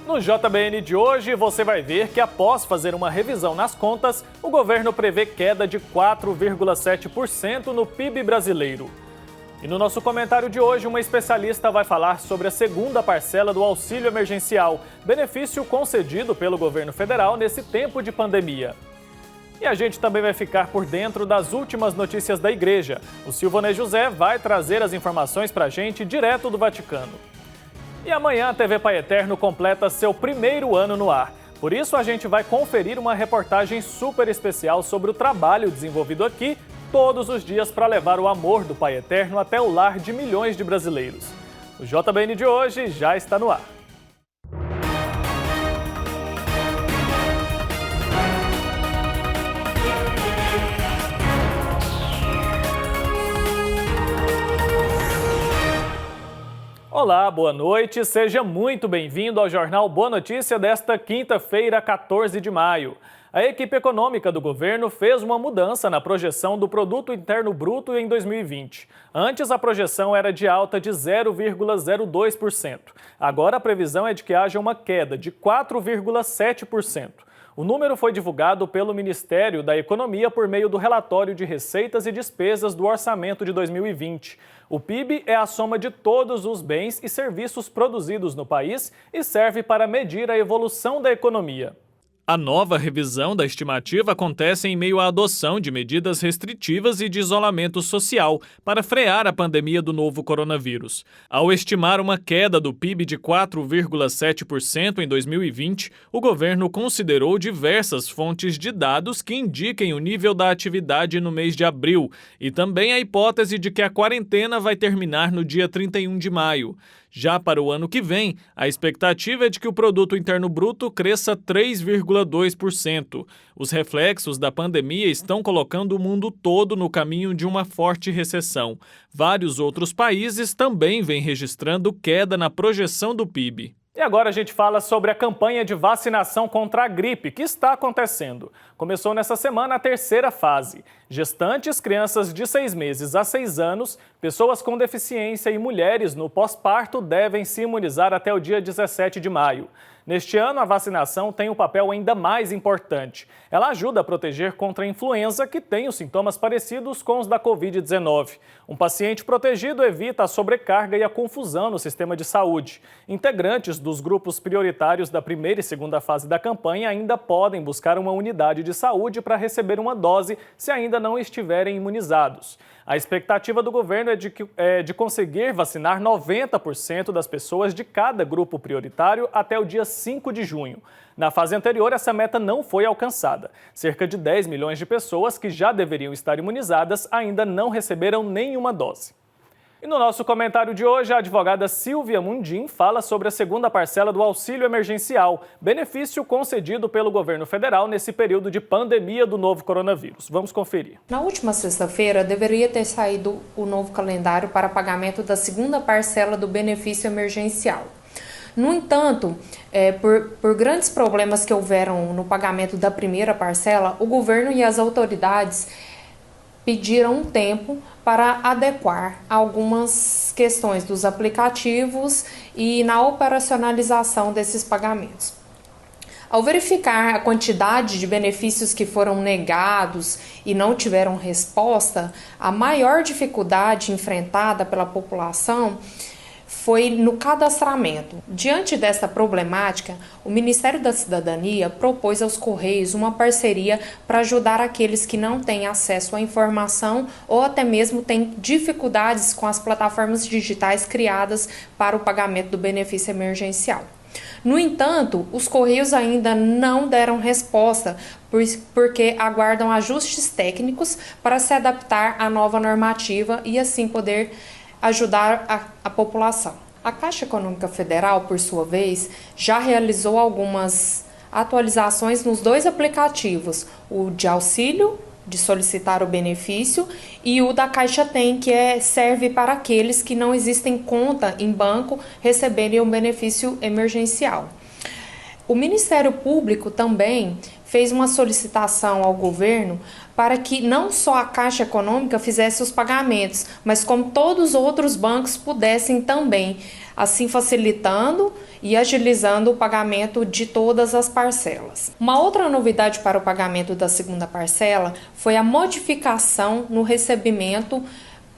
No JBN de hoje, você vai ver que após fazer uma revisão nas contas, o governo prevê queda de 4,7% no PIB brasileiro. E no nosso comentário de hoje, uma especialista vai falar sobre a segunda parcela do auxílio emergencial, benefício concedido pelo governo federal nesse tempo de pandemia. E a gente também vai ficar por dentro das últimas notícias da igreja. O Silvanei José vai trazer as informações para a gente direto do Vaticano. E amanhã a TV Pai Eterno completa seu primeiro ano no ar. Por isso a gente vai conferir uma reportagem super especial sobre o trabalho desenvolvido aqui todos os dias para levar o amor do Pai Eterno até o lar de milhões de brasileiros. O JBN de hoje já está no ar. Olá, boa noite, seja muito bem-vindo ao Jornal Boa Notícia desta quinta-feira, 14 de maio. A equipe econômica do governo fez uma mudança na projeção do Produto Interno Bruto em 2020. Antes, a projeção era de alta de 0,02%. Agora, a previsão é de que haja uma queda de 4,7%. O número foi divulgado pelo Ministério da Economia por meio do relatório de receitas e despesas do orçamento de 2020. O PIB é a soma de todos os bens e serviços produzidos no país e serve para medir a evolução da economia. A nova revisão da estimativa acontece em meio à adoção de medidas restritivas e de isolamento social para frear a pandemia do novo coronavírus. Ao estimar uma queda do PIB de 4,7% em 2020, o governo considerou diversas fontes de dados que indiquem o nível da atividade no mês de abril e também a hipótese de que a quarentena vai terminar no dia 31 de maio. Já para o ano que vem, a expectativa é de que o Produto Interno Bruto cresça 3,2%. Os reflexos da pandemia estão colocando o mundo todo no caminho de uma forte recessão. Vários outros países também vêm registrando queda na projeção do PIB. E agora a gente fala sobre a campanha de vacinação contra a gripe que está acontecendo. Começou nessa semana a terceira fase. Gestantes, crianças de 6 meses a 6 anos, pessoas com deficiência e mulheres no pós-parto devem se imunizar até o dia 17 de maio. Neste ano, a vacinação tem um papel ainda mais importante. Ela ajuda a proteger contra a influenza, que tem os sintomas parecidos com os da Covid-19. Um paciente protegido evita a sobrecarga e a confusão no sistema de saúde. Integrantes dos grupos prioritários da primeira e segunda fase da campanha ainda podem buscar uma unidade de saúde para receber uma dose se ainda não estiverem imunizados. A expectativa do governo é de conseguir vacinar 90% das pessoas de cada grupo prioritário até o dia 5 de junho. Na fase anterior, essa meta não foi alcançada. Cerca de 10 milhões de pessoas que já deveriam estar imunizadas ainda não receberam nenhuma dose. E no nosso comentário de hoje, a advogada Silvia Mundim fala sobre a segunda parcela do auxílio emergencial, benefício concedido pelo governo federal nesse período de pandemia do novo coronavírus. Vamos conferir. Na última sexta-feira, deveria ter saído o novo calendário para pagamento da segunda parcela do benefício emergencial. No entanto, por grandes problemas que houveram no pagamento da primeira parcela, o governo e as autoridades pediram um tempo para adequar algumas questões dos aplicativos e na operacionalização desses pagamentos. Ao verificar a quantidade de benefícios que foram negados e não tiveram resposta, a maior dificuldade enfrentada pela população foi no cadastramento. Diante dessa problemática, o Ministério da Cidadania propôs aos Correios uma parceria para ajudar aqueles que não têm acesso à informação ou até mesmo têm dificuldades com as plataformas digitais criadas para o pagamento do benefício emergencial. No entanto, os Correios ainda não deram resposta, porque aguardam ajustes técnicos para se adaptar à nova normativa e assim poder ajudar a população. A Caixa Econômica Federal, por sua vez, já realizou algumas atualizações nos dois aplicativos, o de auxílio, de solicitar o benefício, e o da Caixa Tem, que serve para aqueles que não existem conta em banco receberem o benefício emergencial. O Ministério Público também fez uma solicitação ao governo para que não só a Caixa Econômica fizesse os pagamentos, mas como todos os outros bancos pudessem também, assim facilitando e agilizando o pagamento de todas as parcelas. Uma outra novidade para o pagamento da segunda parcela foi a modificação no recebimento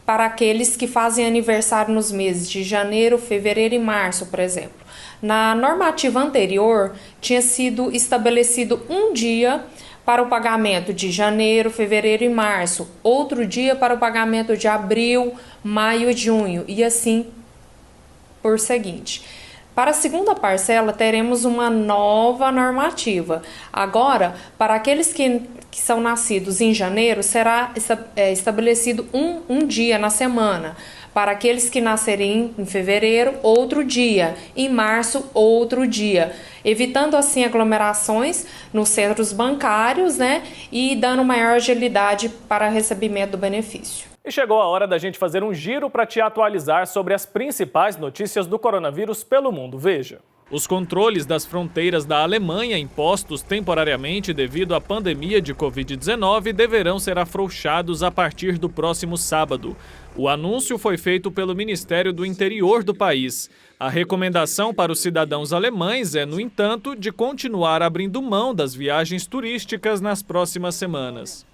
para aqueles que fazem aniversário nos meses de janeiro, fevereiro e março, por exemplo. Na normativa anterior, tinha sido estabelecido um dia para o pagamento de janeiro, fevereiro e março, outro dia para o pagamento de abril, maio e junho, e assim por seguinte. Para a segunda parcela, teremos uma nova normativa. Agora, para aqueles que são nascidos em janeiro, será estabelecido um dia na semana. Para aqueles que nascerem em fevereiro, outro dia. Em março, outro dia. Evitando assim aglomerações nos centros bancários, né? E dando maior agilidade para recebimento do benefício. E chegou a hora da gente fazer um giro para te atualizar sobre as principais notícias do coronavírus pelo mundo. Veja. Os controles das fronteiras da Alemanha impostos temporariamente devido à pandemia de Covid-19 deverão ser afrouxados a partir do próximo sábado. O anúncio foi feito pelo Ministério do Interior do país. A recomendação para os cidadãos alemães é, no entanto, de continuar abrindo mão das viagens turísticas nas próximas semanas.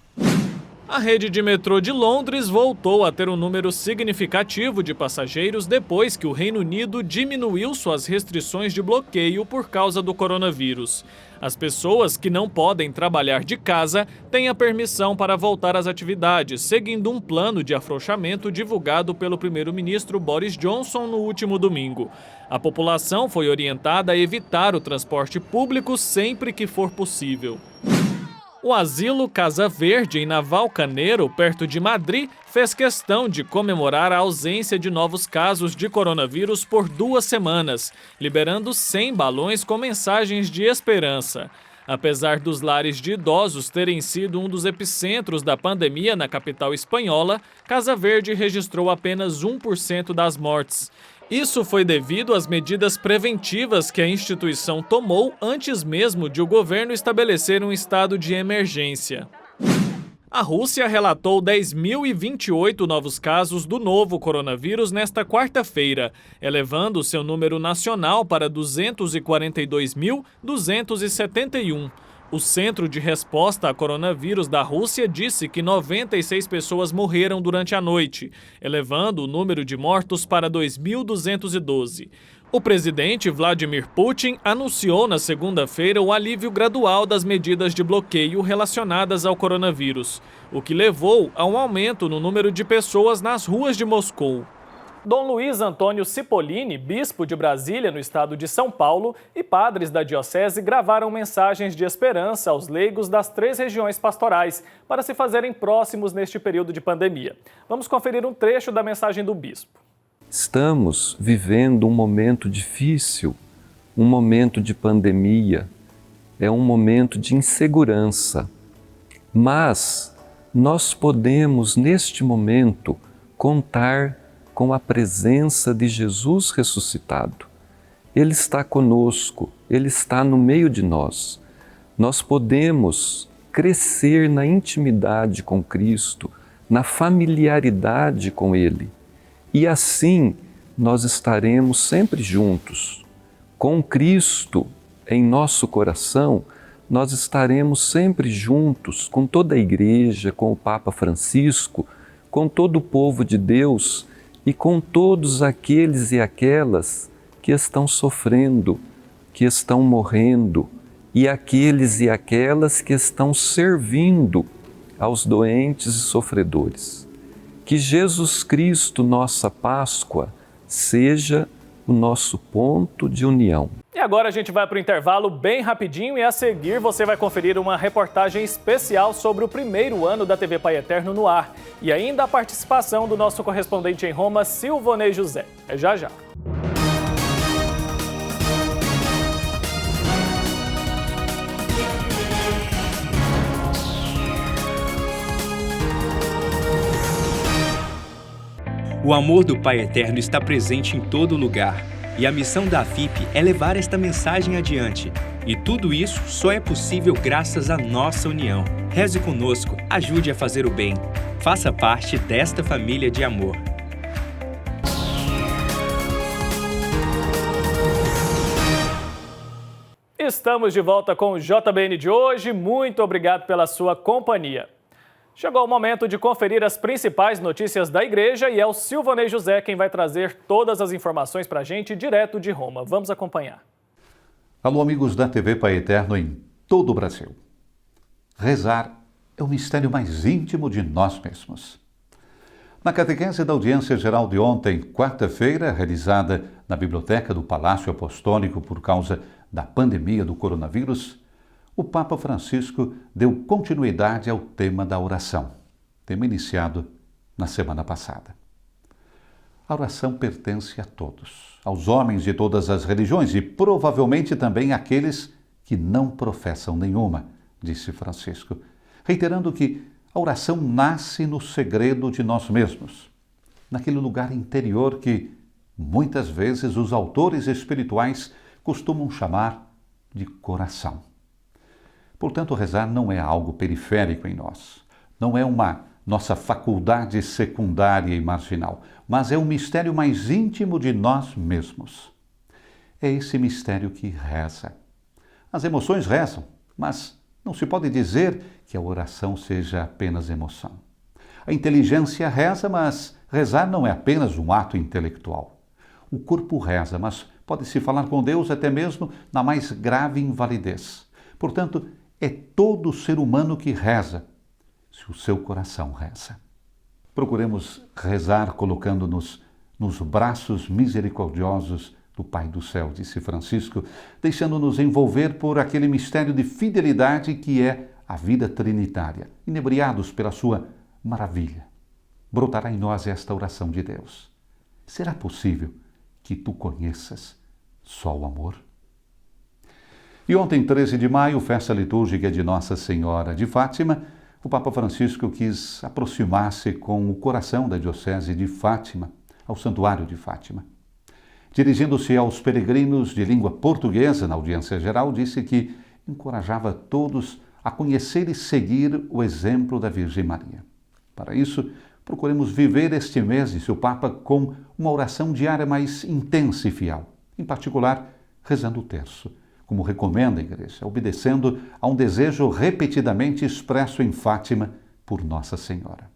A rede de metrô de Londres voltou a ter um número significativo de passageiros depois que o Reino Unido diminuiu suas restrições de bloqueio por causa do coronavírus. As pessoas que não podem trabalhar de casa têm a permissão para voltar às atividades, seguindo um plano de afrouxamento divulgado pelo primeiro-ministro Boris Johnson no último domingo. A população foi orientada a evitar o transporte público sempre que for possível. O asilo Casa Verde, em Navalcarnero, perto de Madrid, fez questão de comemorar a ausência de novos casos de coronavírus por 2 semanas, liberando 100 balões com mensagens de esperança. Apesar dos lares de idosos terem sido um dos epicentros da pandemia na capital espanhola, Casa Verde registrou apenas 1% das mortes. Isso foi devido às medidas preventivas que a instituição tomou antes mesmo de o governo estabelecer um estado de emergência. A Rússia relatou 10.028 novos casos do novo coronavírus nesta quarta-feira, elevando seu número nacional para 242.271. O Centro de Resposta a Coronavírus da Rússia disse que 96 pessoas morreram durante a noite, elevando o número de mortos para 2.212. O presidente Vladimir Putin anunciou na segunda-feira o alívio gradual das medidas de bloqueio relacionadas ao coronavírus, o que levou a um aumento no número de pessoas nas ruas de Moscou. Dom Luiz Antônio Cipollini, bispo de Brasília, no estado de São Paulo, e padres da diocese gravaram mensagens de esperança aos leigos das 3 regiões pastorais para se fazerem próximos neste período de pandemia. Vamos conferir um trecho da mensagem do bispo. Estamos vivendo um momento difícil, um momento de pandemia, é um momento de insegurança, mas nós podemos, neste momento, contar com a presença de Jesus ressuscitado. Ele está conosco, Ele está no meio de nós. Nós podemos crescer na intimidade com Cristo, na familiaridade com Ele. E assim nós estaremos sempre juntos. Com Cristo em nosso coração, nós estaremos sempre juntos com toda a Igreja, com o Papa Francisco, com todo o povo de Deus, e com todos aqueles e aquelas que estão sofrendo, que estão morrendo, e aqueles e aquelas que estão servindo aos doentes e sofredores. Que Jesus Cristo, nossa Páscoa, seja o nosso ponto de união. E agora a gente vai para o intervalo bem rapidinho e a seguir você vai conferir uma reportagem especial sobre o primeiro ano da TV Pai Eterno no ar e ainda a participação do nosso correspondente em Roma, Silvonei José. É já já. O amor do Pai Eterno está presente em todo lugar. E a missão da AFIP é levar esta mensagem adiante. E tudo isso só é possível graças à nossa união. Reze conosco, ajude a fazer o bem. Faça parte desta família de amor. Estamos de volta com o JBN de hoje. Muito obrigado pela sua companhia. Chegou o momento de conferir as principais notícias da igreja e é o Silvanei José quem vai trazer todas as informações para a gente direto de Roma. Vamos acompanhar. Alô, amigos da TV Pai Eterno em todo o Brasil. Rezar é o mistério mais íntimo de nós mesmos. Na catequese da audiência geral de ontem, quarta-feira, realizada na Biblioteca do Palácio Apostólico por causa da pandemia do coronavírus, o Papa Francisco deu continuidade ao tema da oração, tema iniciado na semana passada. A oração pertence a todos, aos homens de todas as religiões e provavelmente também àqueles que não professam nenhuma, disse Francisco, reiterando que a oração nasce no segredo de nós mesmos, naquele lugar interior que, muitas vezes, os autores espirituais costumam chamar de coração. Portanto, rezar não é algo periférico em nós, não é uma nossa faculdade secundária e marginal, mas é um mistério mais íntimo de nós mesmos. É esse mistério que reza. As emoções rezam, mas não se pode dizer que a oração seja apenas emoção. A inteligência reza, mas rezar não é apenas um ato intelectual. O corpo reza, mas pode-se falar com Deus até mesmo na mais grave invalidez. Portanto, é todo ser humano que reza, se o seu coração reza. Procuremos rezar colocando-nos nos braços misericordiosos do Pai do Céu, disse Francisco, deixando-nos envolver por aquele mistério de fidelidade que é a vida trinitária, inebriados pela sua maravilha. Brotará em nós esta oração de Deus. Será possível que tu conheças só o amor? E ontem, 13 de maio, festa litúrgica de Nossa Senhora de Fátima, o Papa Francisco quis aproximar-se com o coração da Diocese de Fátima, ao Santuário de Fátima. Dirigindo-se aos peregrinos de língua portuguesa na audiência geral, disse que encorajava todos a conhecer e seguir o exemplo da Virgem Maria. Para isso, procuremos viver este mês, disse o Papa, com uma oração diária mais intensa e fiel, em particular, rezando o terço, como recomenda a Igreja, obedecendo a um desejo repetidamente expresso em Fátima por Nossa Senhora.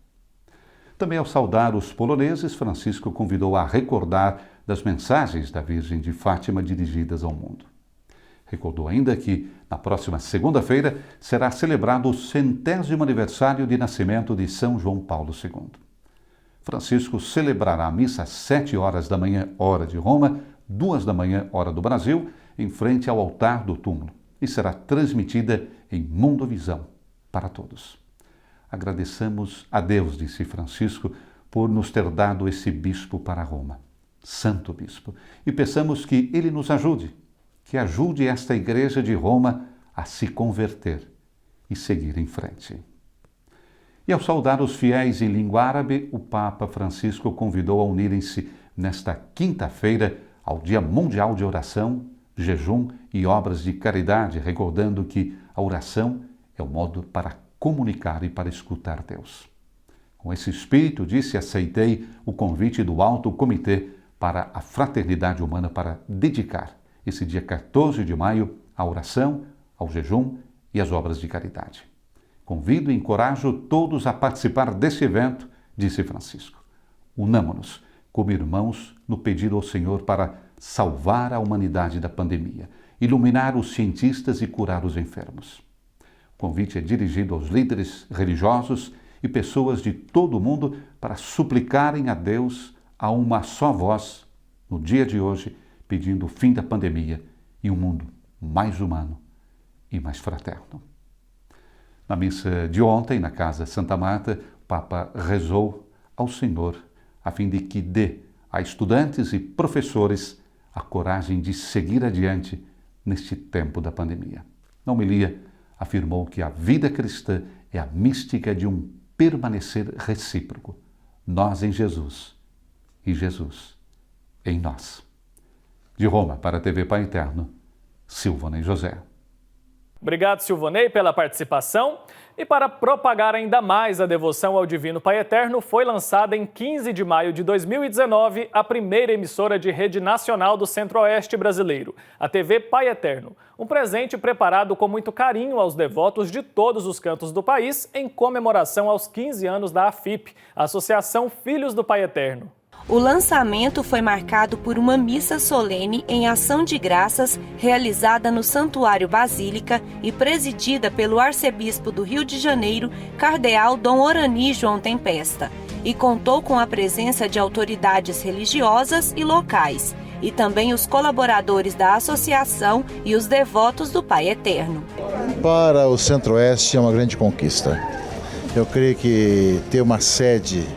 Também ao saudar os poloneses, Francisco convidou a recordar das mensagens da Virgem de Fátima dirigidas ao mundo. Recordou ainda que, na próxima segunda-feira, será celebrado o 100º aniversário de nascimento de São João Paulo II. Francisco celebrará a missa às 7 horas da manhã, hora de Roma, 2 da manhã, hora do Brasil, em frente ao altar do túmulo, e será transmitida em Mundovisão para todos. Agradeçamos a Deus, disse Francisco, por nos ter dado esse bispo para Roma, Santo Bispo, e peçamos que ele nos ajude, que ajude esta Igreja de Roma a se converter e seguir em frente. E ao saudar os fiéis em língua árabe, o Papa Francisco convidou a unirem-se nesta quinta-feira ao Dia Mundial de Oração, jejum e obras de caridade, recordando que a oração é o modo para comunicar e para escutar Deus. Com esse espírito, disse, aceitei o convite do Alto Comitê para a Fraternidade Humana para dedicar esse dia 14 de maio à oração, ao jejum e às obras de caridade. Convido e encorajo todos a participar desse evento, disse Francisco. Unamo-nos como irmãos no pedido ao Senhor para salvar a humanidade da pandemia, iluminar os cientistas e curar os enfermos. O convite é dirigido aos líderes religiosos e pessoas de todo o mundo para suplicarem a Deus a uma só voz, no dia de hoje, pedindo o fim da pandemia e um mundo mais humano e mais fraterno. Na missa de ontem, na Casa Santa Marta, o Papa rezou ao Senhor a fim de que dê a estudantes e professores a coragem de seguir adiante neste tempo da pandemia. Na homilia, afirmou que a vida cristã é a mística de um permanecer recíproco. Nós em Jesus e Jesus em nós. De Roma, para a TV Pai Eterno, Silvonei José. Obrigado, Silvonei, pela participação. E para propagar ainda mais a devoção ao Divino Pai Eterno, foi lançada em 15 de maio de 2019 a primeira emissora de rede nacional do Centro-Oeste brasileiro, a TV Pai Eterno. Um presente preparado com muito carinho aos devotos de todos os cantos do país em comemoração aos 15 anos da AFIP, a Associação Filhos do Pai Eterno. O lançamento foi marcado por uma missa solene em ação de graças realizada no Santuário Basílica e presidida pelo arcebispo do Rio de Janeiro, cardeal Dom Orani João Tempesta, e contou com a presença de autoridades religiosas e locais, e também os colaboradores da associação e os devotos do Pai Eterno. Para o Centro-Oeste é uma grande conquista. Eu creio que ter uma sede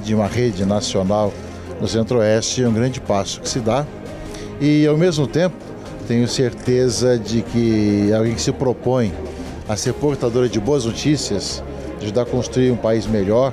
de uma rede nacional no Centro-Oeste é um grande passo que se dá e, ao mesmo tempo, tenho certeza de que alguém que se propõe a ser portadora de boas notícias, de ajudar a construir um país melhor,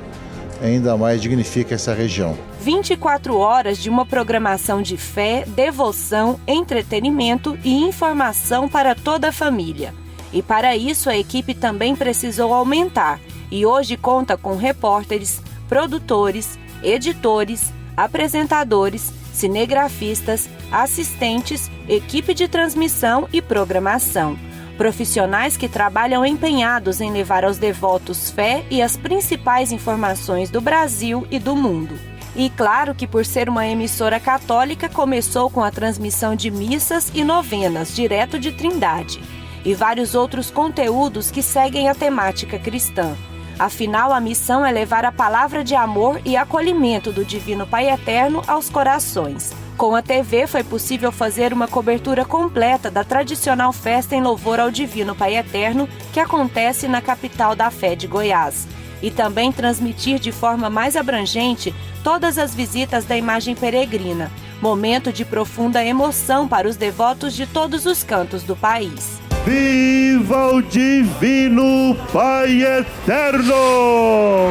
ainda mais dignifica essa região. 24 horas de uma programação de fé, devoção, entretenimento e informação para toda a família. E para isso a equipe também precisou aumentar e hoje conta com repórteres, produtores, editores, apresentadores, cinegrafistas, assistentes, equipe de transmissão e programação. Profissionais que trabalham empenhados em levar aos devotos fé e as principais informações do Brasil e do mundo. E claro que por ser uma emissora católica, começou com a transmissão de missas e novenas, direto de Trindade, e vários outros conteúdos que seguem a temática cristã. Afinal, a missão é levar a palavra de amor e acolhimento do Divino Pai Eterno aos corações. Com a TV, foi possível fazer uma cobertura completa da tradicional festa em louvor ao Divino Pai Eterno, que acontece na capital da fé de Goiás. E também transmitir de forma mais abrangente todas as visitas da imagem peregrina, momento de profunda emoção para os devotos de todos os cantos do país. Viva o Divino Pai Eterno!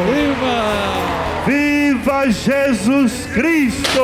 Viva! Viva Jesus Cristo!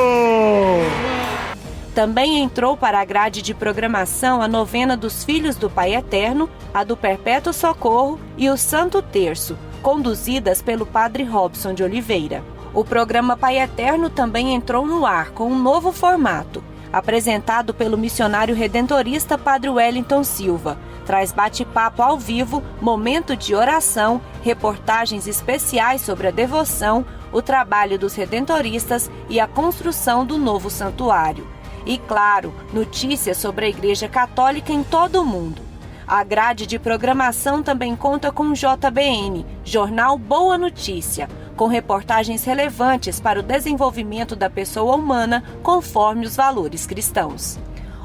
Também entrou para a grade de programação a novena dos Filhos do Pai Eterno, a do Perpétuo Socorro e o Santo Terço, conduzidas pelo Padre Robson de Oliveira. O programa Pai Eterno também entrou no ar com um novo formato, apresentado pelo missionário redentorista Padre Wellington Silva. Traz bate-papo ao vivo, momento de oração, reportagens especiais sobre a devoção, o trabalho dos redentoristas e a construção do novo santuário. E, claro, notícias sobre a Igreja Católica em todo o mundo. A grade de programação também conta com o JBN, Jornal Boa Notícia, com reportagens relevantes para o desenvolvimento da pessoa humana conforme os valores cristãos.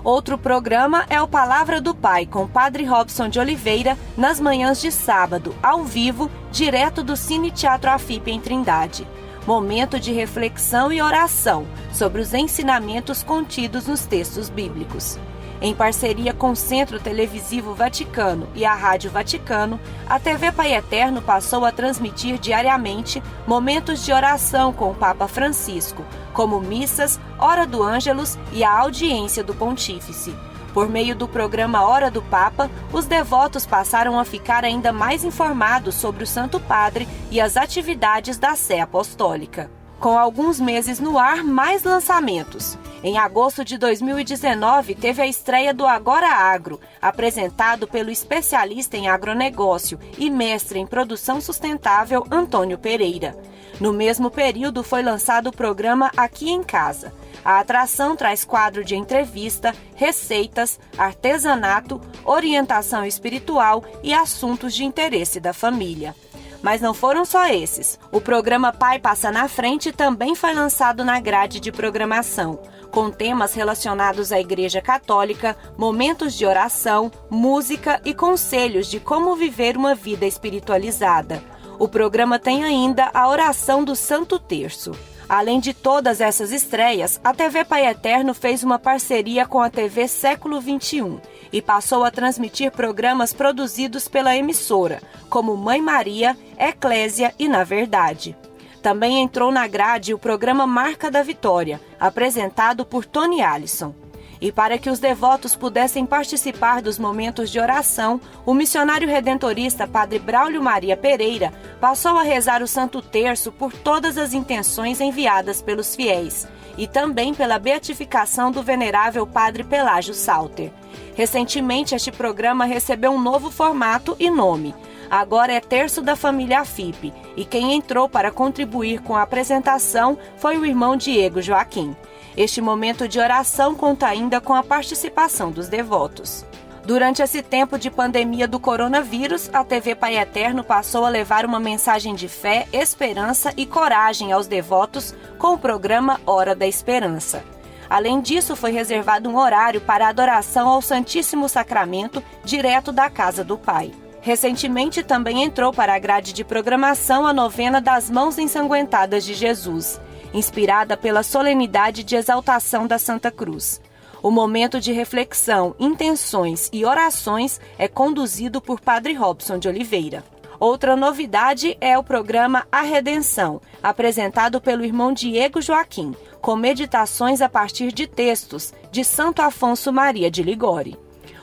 Outro programa é o Palavra do Pai, com Padre Robson de Oliveira, nas manhãs de sábado, ao vivo, direto do Cine Teatro AFIP em Trindade. Momento de reflexão e oração sobre os ensinamentos contidos nos textos bíblicos. Em parceria com o Centro Televisivo Vaticano e a Rádio Vaticano, a TV Pai Eterno passou a transmitir diariamente momentos de oração com o Papa Francisco, como missas, Hora do Ângelus e a audiência do Pontífice. Por meio do programa Hora do Papa, os devotos passaram a ficar ainda mais informados sobre o Santo Padre e as atividades da Sé Apostólica. Com alguns meses no ar, mais lançamentos. Em agosto de 2019, teve a estreia do Agora Agro, apresentado pelo especialista em agronegócio e mestre em produção sustentável Antônio Pereira. No mesmo período, foi lançado o programa Aqui em Casa. A atração traz quadro de entrevista, receitas, artesanato, orientação espiritual e assuntos de interesse da família. Mas não foram só esses. O programa Pai Passa na Frente também foi lançado na grade de programação, com temas relacionados à Igreja Católica, momentos de oração, música e conselhos de como viver uma vida espiritualizada. O programa tem ainda a oração do Santo Terço. Além de todas essas estreias, a TV Pai Eterno fez uma parceria com a TV Século XXI e passou a transmitir programas produzidos pela emissora, como Mãe Maria, Eclésia e Na Verdade. Também entrou na grade o programa Marca da Vitória, apresentado por Tony Allison. E para que os devotos pudessem participar dos momentos de oração, o missionário redentorista Padre Braulio Maria Pereira passou a rezar o Santo Terço por todas as intenções enviadas pelos fiéis e também pela beatificação do venerável Padre Pelágio Salter. Recentemente, este programa recebeu um novo formato e nome. Agora é Terço da Família Afipe, e quem entrou para contribuir com a apresentação foi o irmão Diego Joaquim. Este momento de oração conta ainda com a participação dos devotos. Durante esse tempo de pandemia do coronavírus, a TV Pai Eterno passou a levar uma mensagem de fé, esperança e coragem aos devotos com o programa Hora da Esperança. Além disso, foi reservado um horário para a adoração ao Santíssimo Sacramento direto da casa do Pai. Recentemente também entrou para a grade de programação a novena das Mãos Ensanguentadas de Jesus, inspirada pela solenidade de exaltação da Santa Cruz. O momento de reflexão, intenções e orações é conduzido por Padre Robson de Oliveira. Outra novidade é o programa A Redenção, apresentado pelo irmão Diego Joaquim, com meditações a partir de textos de Santo Afonso Maria de Ligori.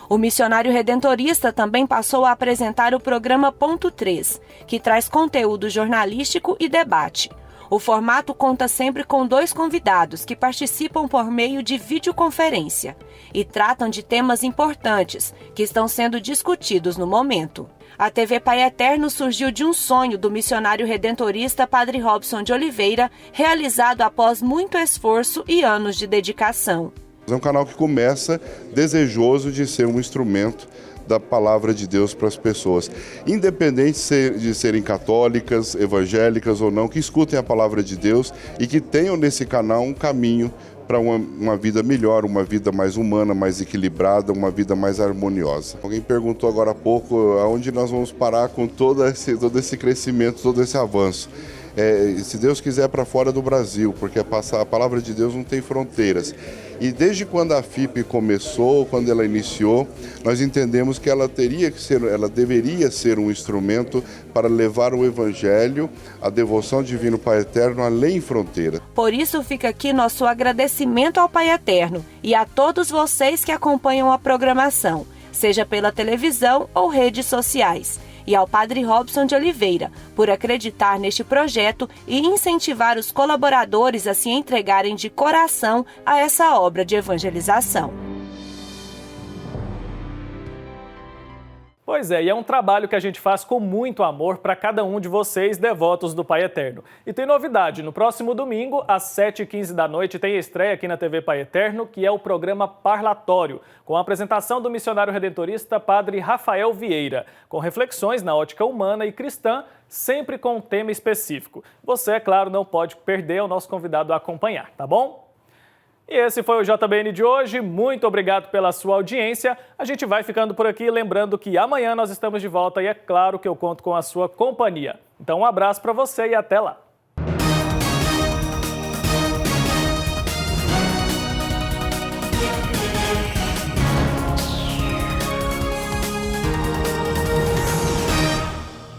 O missionário redentorista também passou a apresentar o programa Ponto 3, que traz conteúdo jornalístico e debate. O formato conta sempre com 2 convidados que participam por meio de videoconferência e tratam de temas importantes que estão sendo discutidos no momento. A TV Pai Eterno surgiu de um sonho do missionário redentorista Padre Robson de Oliveira, realizado após muito esforço e anos de dedicação. É um canal que começa desejoso de ser um instrumento da palavra de Deus para as pessoas, independente de serem católicas, evangélicas ou não, que escutem a palavra de Deus e que tenham nesse canal um caminho para uma vida melhor, uma vida mais humana, mais equilibrada, uma vida mais harmoniosa. Alguém perguntou agora há pouco aonde nós vamos parar com todo esse crescimento, todo esse avanço. Se Deus quiser, para fora do Brasil, porque a palavra de Deus não tem fronteiras. E desde quando a FIP começou, quando ela iniciou, nós entendemos que ela deveria ser um instrumento para levar o Evangelho, a devoção divina ao Pai Eterno, além fronteiras. Por isso fica aqui nosso agradecimento ao Pai Eterno e a todos vocês que acompanham a programação, seja pela televisão ou redes sociais. E ao Padre Robson de Oliveira, por acreditar neste projeto e incentivar os colaboradores a se entregarem de coração a essa obra de evangelização. Pois é, e é um trabalho que a gente faz com muito amor para cada um de vocês, devotos do Pai Eterno. E tem novidade, no próximo domingo, às 7h15 da noite, tem a estreia aqui na TV Pai Eterno, que é o programa Parlatório, com a apresentação do missionário redentorista Padre Rafael Vieira, com reflexões na ótica humana e cristã, sempre com um tema específico. Você, é claro, não pode perder, é o nosso convidado a acompanhar, tá bom? E esse foi o JBN de hoje. Muito obrigado pela sua audiência. A gente vai ficando por aqui, lembrando que amanhã nós estamos de volta e é claro que eu conto com a sua companhia. Então um abraço para você e até lá.